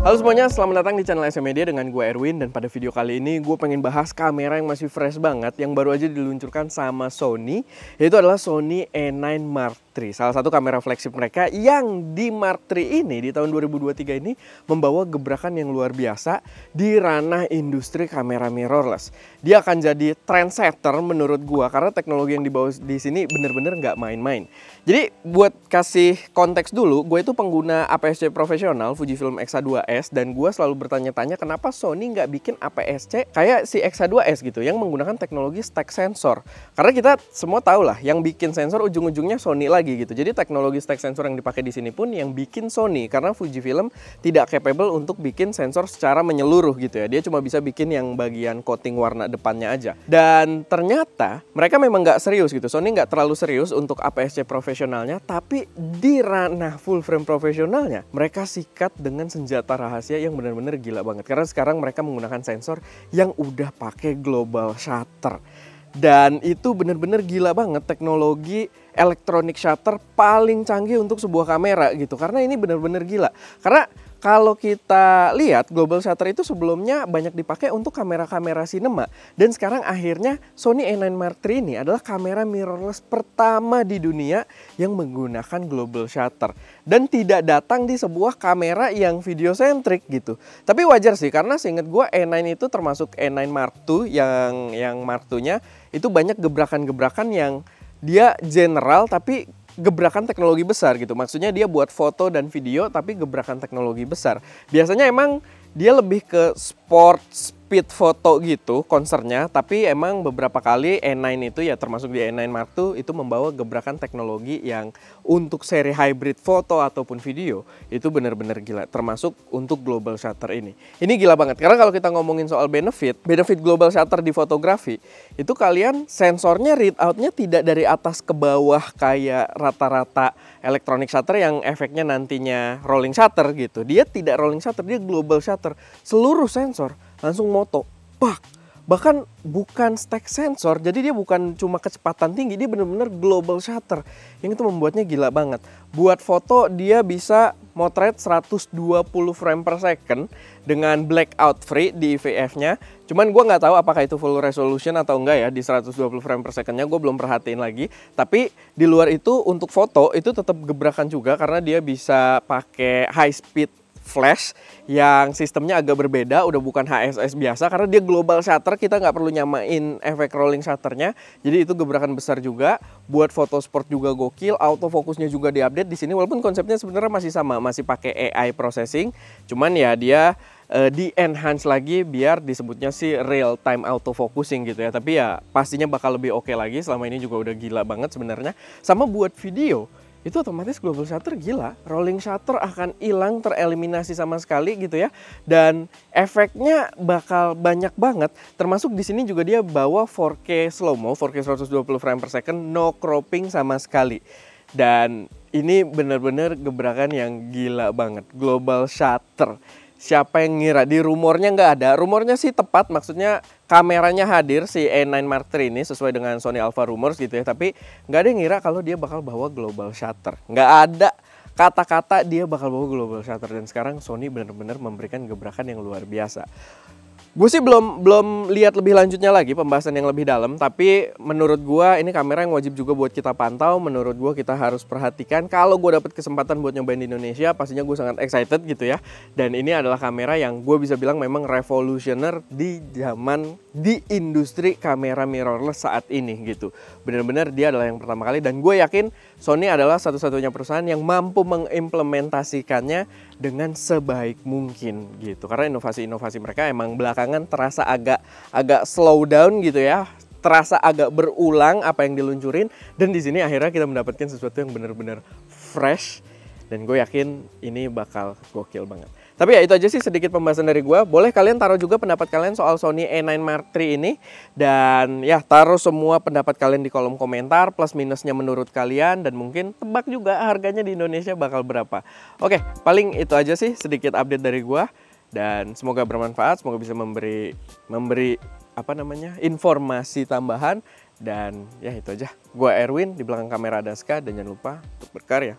Halo semuanya, selamat datang di channel SM Media dengan gue Erwin. Dan pada video kali ini gue pengen bahas kamera yang masih fresh banget, yang baru aja diluncurkan sama Sony, yaitu adalah Sony A9 Mark III. Salah satu kamera flagship mereka yang di Mark III ini, di tahun 2023 ini, membawa gebrakan yang luar biasa di ranah industri kamera mirrorless. Dia akan jadi trendsetter menurut gue, karena teknologi yang dibawa di sini bener-bener nggak main-main. Jadi buat kasih konteks dulu, gue itu pengguna APS-C profesional Fujifilm X-H2S, dan gue selalu bertanya-tanya kenapa Sony nggak bikin APS-C kayak si X-H2S gitu, yang menggunakan teknologi stack sensor. Karena kita semua tahu lah, yang bikin sensor ujung-ujungnya Sony lagi gitu. Jadi teknologi stack sensor yang dipakai di sini pun yang bikin Sony, karena Fujifilm tidak capable untuk bikin sensor secara menyeluruh gitu ya. Dia cuma bisa bikin yang bagian coating warna depannya aja. Dan ternyata mereka memang nggak serius gitu. Sony nggak terlalu serius untuk APS-C profesionalnya, tapi di ranah full frame profesionalnya mereka sikat dengan senjata rahasia yang benar-benar gila banget. Karena sekarang mereka menggunakan sensor yang udah pakai global shutter. Dan itu benar-benar gila banget, teknologi electronic shutter paling canggih untuk sebuah kamera gitu. Karena ini benar-benar gila. Karena kalau kita lihat, global shutter itu sebelumnya banyak dipakai untuk kamera-kamera sinema. Dan sekarang akhirnya Sony A9 Mark III ini adalah kamera mirrorless pertama di dunia yang menggunakan global shutter. Dan tidak datang di sebuah kamera yang video-centric gitu. Tapi wajar sih, karena seinget gue A9 itu termasuk A9 Mark II yang Mark II-nya itu banyak gebrakan-gebrakan yang dia general tapi gebrakan teknologi besar gitu. Maksudnya dia buat foto dan video tapi gebrakan teknologi besar. Biasanya emang dia lebih ke sport speed foto gitu concernnya, tapi emang beberapa kali A9 itu ya termasuk di A9 Mark II itu membawa gebrakan teknologi yang untuk seri hybrid foto ataupun video itu benar-benar gila, termasuk untuk global shutter ini. Ini gila banget karena kalau kita ngomongin soal benefit global shutter di fotografi itu kalian sensornya read outnya tidak dari atas ke bawah kayak rata-rata electronic shutter yang efeknya nantinya rolling shutter gitu. Dia tidak rolling shutter, dia global shutter. Seluruh sensor langsung moto, pak. Bahkan bukan stack sensor, jadi dia bukan cuma kecepatan tinggi, dia benar-benar global shutter. Yang itu membuatnya gila banget. Buat foto dia bisa motret 120 frame per second dengan blackout free di IVF-nya. Cuman gue nggak tahu apakah itu full resolution atau enggak ya di 120 frame per second-nya, gue belum perhatiin lagi. Tapi di luar itu untuk foto itu tetap gebrakan juga karena dia bisa pakai high speed flash yang sistemnya agak berbeda, udah bukan HSS biasa karena dia global shutter, kita nggak perlu nyamain efek rolling shutternya. Jadi itu gebrakan besar juga, buat foto sport juga gokil, autofokusnya juga diupdate di sini walaupun konsepnya sebenarnya masih sama, masih pakai AI processing, cuman ya dia di enhance lagi biar disebutnya sih real time autofocusing gitu ya. Tapi ya pastinya bakal lebih oke lagi, selama ini juga udah gila banget sebenarnya. Sama buat video itu otomatis global shutter gila, rolling shutter akan hilang, tereliminasi sama sekali gitu ya. Dan efeknya bakal banyak banget, termasuk di sini juga dia bawa 4K slow-mo, 4K 120 frame per second, no cropping sama sekali. Dan ini bener-bener gebrakan yang gila banget, global shutter. Siapa yang ngira? Di rumornya nggak ada. Rumornya sih tepat, maksudnya kameranya hadir si A9 Mark III ini sesuai dengan Sony Alpha Rumors gitu ya. Tapi nggak ada yang ngira kalau dia bakal bawa global shutter. Nggak ada kata-kata dia bakal bawa global shutter. Dan sekarang Sony benar-benar memberikan gebrakan yang luar biasa. Gue sih belum lihat lebih lanjutnya lagi, pembahasan yang lebih dalam, tapi menurut gue ini kamera yang wajib juga buat kita pantau. Menurut gue kita harus perhatikan. Kalau gue dapet kesempatan buat nyobain di Indonesia, pastinya gue sangat excited gitu ya. Dan ini adalah kamera yang gue bisa bilang memang revolusioner di industri kamera mirrorless saat ini gitu. Bener-bener dia adalah yang pertama kali, dan gue yakin Sony adalah satu-satunya perusahaan yang mampu mengimplementasikannya dengan sebaik mungkin gitu. Karena inovasi-inovasi mereka emang belakangan terasa agak slow down gitu ya. Terasa agak berulang apa yang diluncurin, dan di sini akhirnya kita mendapatkan sesuatu yang benar-benar fresh, dan gue yakin ini bakal gokil banget. Tapi ya itu aja sih sedikit pembahasan dari gue. Boleh kalian taruh juga pendapat kalian soal Sony A9 Mark III ini. Dan ya taruh semua pendapat kalian di kolom komentar, plus minusnya menurut kalian. Dan mungkin tebak juga harganya di Indonesia bakal berapa. Oke, paling itu aja sih sedikit update dari gue. Dan semoga bermanfaat, semoga bisa memberi informasi tambahan. Dan ya itu aja. Gue Erwin, di belakang kamera ada Ska, dan jangan lupa untuk berkarya.